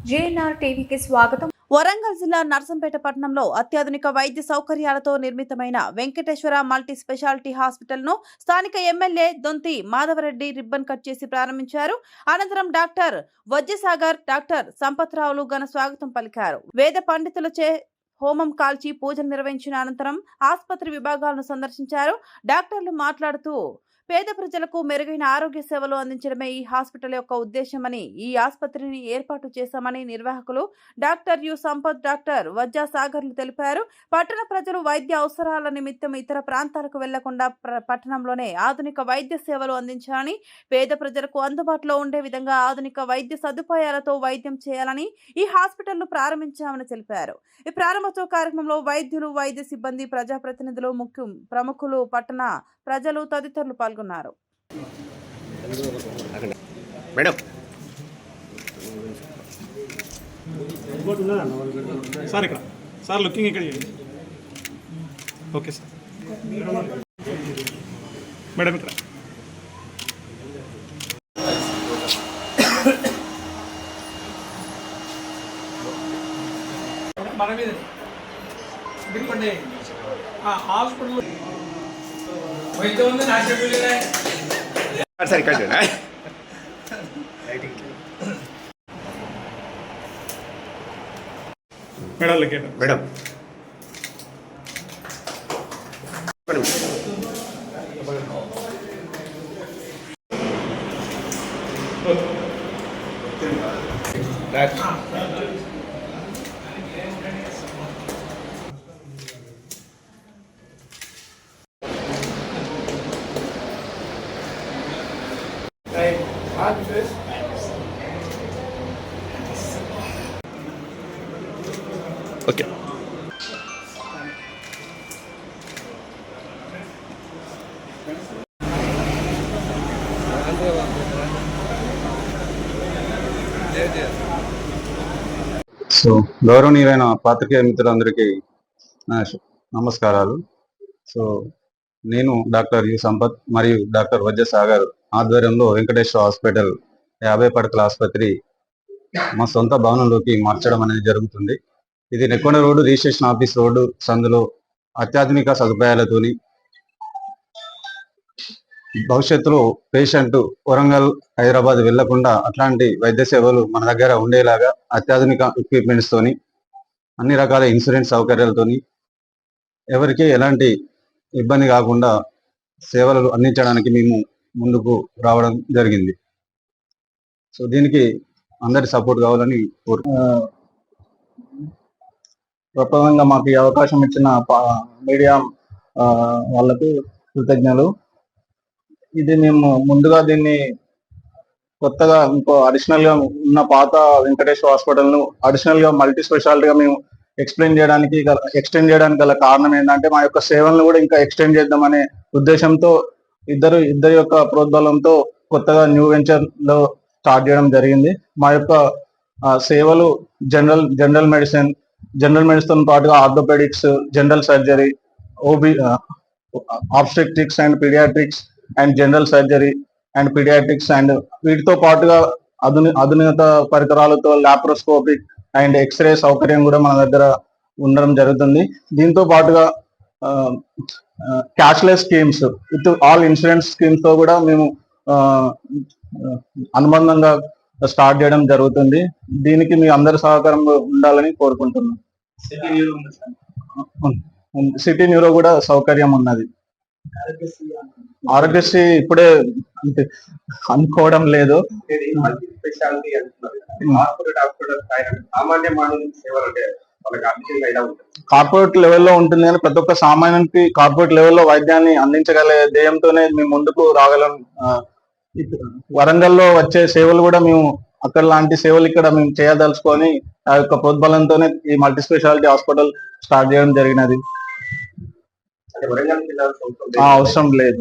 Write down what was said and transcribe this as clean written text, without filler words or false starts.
JNR టీవీకి స్వాగతం. వరంగల్ జిల్లా నర్సంపేట పట్టణంలో అత్యాధునిక వైద్య సౌకర్యాలతో నిర్మితమైన వెంకటేశ్వర మల్టీ స్పెషాలిటీ హాస్పిటల్ను స్థానిక ఎమ్మెల్యే దొంతి మాధవరెడ్డి రిబ్బన్ కట్ చేసి ప్రారంభించారు. అనంతరం డాక్టర్ వజ్జసాగర్, డాక్టర్ సంపత్రావులు ఘన స్వాగతం పలికారు. వేద పండితులచే హోమం కాల్చి పూజలు నిర్వహించిన అనంతరం ఆసుపత్రి విభాగాలను సందర్శించారు. డాక్టర్లు మాట్లాడుతూ పేద ప్రజలకు మెరుగైన ఆరోగ్య సేవలు అందించడమే ఈ హాస్పిటల్ యొక్క ఉద్దేశమని, ఈ ఆసుపత్రిని ఏర్పాటు చేశామని నిర్వాహకులు డాక్టర్ యు సంపత్, డాక్టర్ వజ్జా సాగర్లు తెలిపారు. పట్టణ ప్రజలు వైద్య అవసరాల నిమిత్తం ఇతర ప్రాంతాలకు వెళ్లకుండా పట్టణంలోనే ఆధునిక వైద్య సేవలు అందించాలని, పేద ప్రజలకు అందుబాటులో ఉండే విధంగా ఆధునిక వైద్య సదుపాయాలతో వైద్యం చేయాలని ఈ హాస్పిటల్ను ప్రారంభించామని తెలిపారు. ఈ ప్రారంభోత్సవ కార్యక్రమంలో వైద్యులు, వైద్య సిబ్బంది, ప్రజాప్రతినిధులు, ప్రముఖులు, పట్టణ ప్రజలు తదితరులు పాల్గొన్నారు. మేడం సార్ ఇక్కడ సార్ లుకింగ్ ఇక్కడ ఓకే సార్ మేడం ఇక్కడ మన మీద హాస్పిటల్ సార్ ఇక్కడ మేడం ఓకే సో గౌరవనీయులైన పాత్రికేయ మిత్రులందరికీ నమస్కారాలు. సో నేను డాక్టర్ యు సంపత్ మరియు డాక్టర్ వజ్జసాగర్ ఆధ్వర్యంలో వెంకటేశ్వర హాస్పిటల్ 50 పడకల ఆసుపత్రి మా సొంత భవనంలోకి మార్చడం అనేది జరుగుతుంది. ఇది Nekkonda road registration office road సందులో అత్యాధునిక సదుపాయాలతోని భవిష్యత్తులో పేషెంట్ వరంగల్, హైదరాబాద్ వెళ్లకుండా అట్లాంటి వైద్య సేవలు మన దగ్గర ఉండేలాగా అత్యాధునిక ఎక్విప్మెంట్స్ తోని, అన్ని రకాల ఇన్సూరెన్స్ సౌకర్యాలతోని ఎవరికి ఎలాంటి ఇబ్బంది కాకుండా సేవలు అందించడానికి మేము ముందుకు రావడం జరిగింది. సో దీనికి అందరి సపోర్ట్ కావాలని ప్రప్రదంగా మాకు ఈ అవకాశం ఇచ్చిన మీడియా వాళ్ళకు కృతజ్ఞతలు. ఇది మేము ముందుగా దీన్ని కొత్తగా ఇంకో అడిషనల్ గా ఉన్న పాత వెంకటేశ్వర హాస్పిటల్ ను అడిషనల్ గా మల్టీ స్పెషాలిటీగా మేము ఎక్స్టెండ్ చేయడానికి గల కారణం ఏంటంటే మా యొక్క సేవలను కూడా ఇంకా ఎక్స్టెండ్ చేద్దామనే ఉద్దేశంతో ఇద్దరి యొక్క ప్రోద్బలంతో కొత్తగా న్యూ వెంచర్ లో స్టార్ట్ చేయడం జరిగింది. మా యొక్క సేవలు జనరల్ మెడిసిన్ తో పాటుగా orthopaedics, general surgery, obstetrics and paediatrics and general surgery and paediatrics and వీటితో పాటుగా ఆధునిక పరికరాలతో లాప్రోస్కోపిక్ అండ్ ఎక్స్రే సౌకర్యం కూడా మన దగ్గర ఉండడం జరుగుతుంది. దీంతో పాటుగా cashless schemes with all insurance schemes తో కూడా మేము అనుబంధంగా స్టార్ట్ చేయడం జరుగుతుంది. దీనికి మీ అందరి సహకారం ఉండాలని కోరుకుంటున్నాం. సిటీ న్యూరో కూడా సౌకర్యం ఉన్నది. ఆరోగ్యశ్రీ ఇప్పుడే అనుకోవడం లేదు. కార్పొరేట్ లెవెల్లో ఉంటుంది కానీ ప్రతి ఒక్క సామాన్యునికి కార్పొరేట్ లెవెల్లో వైద్యాన్ని అందించగల ధ్యేయంతోనే మేము ముందుకు రాగలం. వరంగల్లో వచ్చే సేవలు కూడా మేము అక్కడ లాంటి సేవలు ఇక్కడ మేము చేయదలుచుకొని ఆ యొక్క ప్రోద్బలంతోనే ఈ మల్టీ స్పెషాలిటీ హాస్పిటల్ స్టార్ట్ చేయడం జరిగినది. అవసరం లేదు.